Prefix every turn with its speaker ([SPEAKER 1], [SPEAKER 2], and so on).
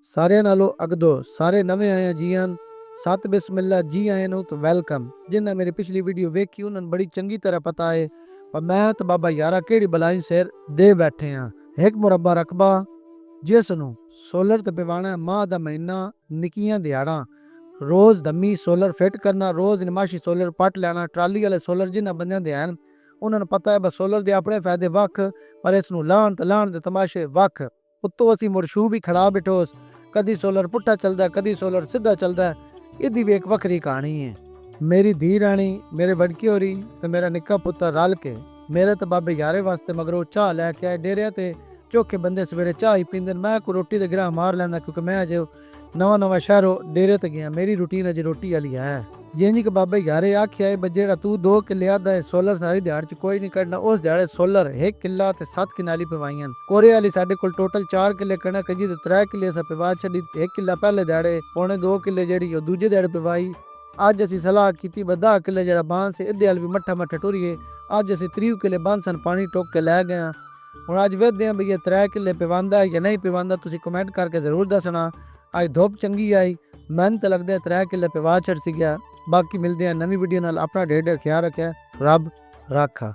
[SPEAKER 1] ਸਾਰਿਆਂ ਨਾਲੋਂ ਅਗਦੋ ਸਾਰੇ ਨਵੇਂ ਆਏ ਜੀ ਹਨ। ਸਤ ਬਿਸਮਿਲ੍ਲਾ ਜੀ ਆਇਆਂ ਨੂੰ ਤੇ ਵੈਲਕਮ। ਜਿਨ੍ਹਾਂ ਮੇਰੀ ਪਿਛਲੀ ਵੀਡੀਓ ਵੇਖੀ ਉਹਨਾਂ ਨੂੰ ਬੜੀ ਚੰਗੀ ਤਰ੍ਹਾਂ ਪਤਾ ਹੈ ਪਰ ਮੈਂ ਤੇ ਬਾਬਾ ਯਾਰਾ ਕਿਹੜੀ ਬਲਾਈ ਸਿਰ ਦੇ ਬੈਠੇ ਆ। ਇੱਕ ਮੁਰੱਬਾ ਰਕਬਾ ਜਿਸ ਨੂੰ ਸੋਲਰ ਤੇ ਪਵਾਣਾ ਮਾਹ ਦਾ ਮਹੀਨਾ ਨਿੱਕੀਆਂ ਦਿਹਾੜਾਂ ਰੋਜ਼ ਦਮੀ ਸੋਲਰ ਫਿੱਟ ਕਰਨਾ, ਰੋਜ਼ ਨਮਾਸ਼ੀ ਸੋਲਰ ਪੱਟ ਲੈਣਾ। ਟਰਾਲੀ ਵਾਲੇ ਸੋਲਰ ਜਿਨ੍ਹਾਂ ਬੰਦਿਆਂ ਦੇ ਹਨ ਉਹਨਾਂ ਨੂੰ ਪਤਾ ਹੈ ਬਸ ਸੋਲਰ ਦੇ ਆਪਣੇ ਫਾਇਦੇ ਵੱਖ ਪਰ ਇਸ ਨੂੰ ਲਾਉਣ ਦੇ ਤਮਾਸ਼ੇ ਵੱਖ। ਉੱਤੋਂ ਅਸੀਂ ਮੁਰਸ਼ੂ ਵੀ ਖੜਾ ਬਿਠੋਸ, ਕਦੀ ਸੋਲਰ ਪੁੱਠਾ ਚੱਲਦਾ ਕਦੀ ਸੋਲਰ ਸਿੱਧਾ ਚੱਲਦਾ। ਇਹਦੀ ਵੀ ਇੱਕ ਵੱਖਰੀ ਕਹਾਣੀ ਹੈ। ਮੇਰੀ ਧੀ ਰਾਣੀ, ਮੇਰੇ ਵਡਕੀ ਹੋਰੀ ਤੇ ਮੇਰਾ ਨਿੱਕਾ ਪੁੱਤਰ ਰਲ ਕੇ ਮੇਰੇ ਤੇ ਬਾਬੇ ਯਾਰੇ ਵਾਸਤੇ ਮਗਰੋਂ ਚਾਹ ਲੈ ਕੇ ਆਏ। ਡੇਰਿਆਂ ਤੇ ਚੌਕੇ ਬੰਦੇ ਸਵੇਰੇ ਚਾਹ ਹੀ ਪੀਂਦੇ। ਮੈਂ ਕੋਈ ਰੋਟੀ ਦੇ ਗਰਾਹ ਮਾਰ ਲੈਂਦਾ ਕਿਉਂਕਿ ਮੈਂ ਅਜੇ ਨਵਾਂ ਸ਼ਹਿਰੋਂ ਡੇਰੇ ਤੇ ਗਿਆ। ਮੇਰੀ ਰੂਟੀਨ ਅਜੇ ਰੋਟੀ ਵਾਲੀ ਹੈ। ਜਿੰਜ ਕਿ ਬਾਬੇ ਯਾਰੇ ਆਖਿਆ ਹੈ ਜਿਹੜਾ ਤੂੰ 2 ਕਿੱਲੇ ਆਦਾ ਸੋਲਰ ਸਾਰੀ ਦਿਹਾੜ ਚ ਕੋਈ ਨਹੀਂ ਕੱਢਣਾ, ਉਸ ਦਿਹਾੜੇ ਸੋਲਰ 1 ਕਿੱਲਾ ਤੇ 7 ਕਿਨਾਲੀ ਪਵਾਈਆਂ। ਕੋਰੇ ਵਾਲੀ ਸਾਡੇ ਕੋਲ ਟੋਟਲ 4 ਕਿੱਲੇ ਕਣਕ ਜੀ ਤੇ 3 ਕਿੱਲੇ ਅਸਾਂ ਪਵਾ ਛੱਡੀ। 1 ਕਿੱਲਾ ਪਹਿਲੇ ਦਿਹਾੜੇ, ਪੌਣੇ 2 ਕਿੱਲੇ ਜਿਹੜੀ ਉਹ ਦੂਜੇ ਦਿਹਾੜੇ ਪਵਾਈ। ਅੱਜ ਅਸੀਂ ਸਲਾਹ ਕੀਤੀ 10 ਕਿੱਲੇ ਜਿਹੜਾ ਬਾਂਸ ਸੀ ਇਹਦੇ ਵਾਲ ਵੀ ਮੱਠਾ ਟੁਰੀਏ। ਅੱਜ ਅਸੀਂ 30 ਕਿੱਲੇ ਬਾਂਸਨ ਪਾਣੀ ਟੋਕ ਕੇ ਲੈ ਗਏ। ਹੁਣ ਅੱਜ ਵੇਖਦੇ ਹਾਂ ਵੀ ਇਹ 3 ਕਿੱਲੇ ਪਵਾਉਂਦਾ ਜਾਂ ਨਹੀਂ ਪਵਾਉਂਦਾ। ਤੁਸੀਂ ਕਮੈਂਟ ਕਰਕੇ ਜ਼ਰੂਰ ਦੱਸਣਾ। ਅੱਜ ਧੁੱਪ ਚੰਗੀ ਆਈ, ਮੈਨੂੰ ਤਾਂ ਲੱਗਦਾ 3 ਕਿੱਲੇ ਪਵਾ ਛੱਡ ਸੀ ਗਿਆ। ਬਾਕੀ ਮਿਲਦੇ ਆ ਨਵੀਂ ਵੀਡੀਓ ਨਾਲ। ਆਪਣਾ ਢੇਰ ਖਿਆਲ ਰੱਖਿਆ। ਰੱਬ ਰਾਖਾ।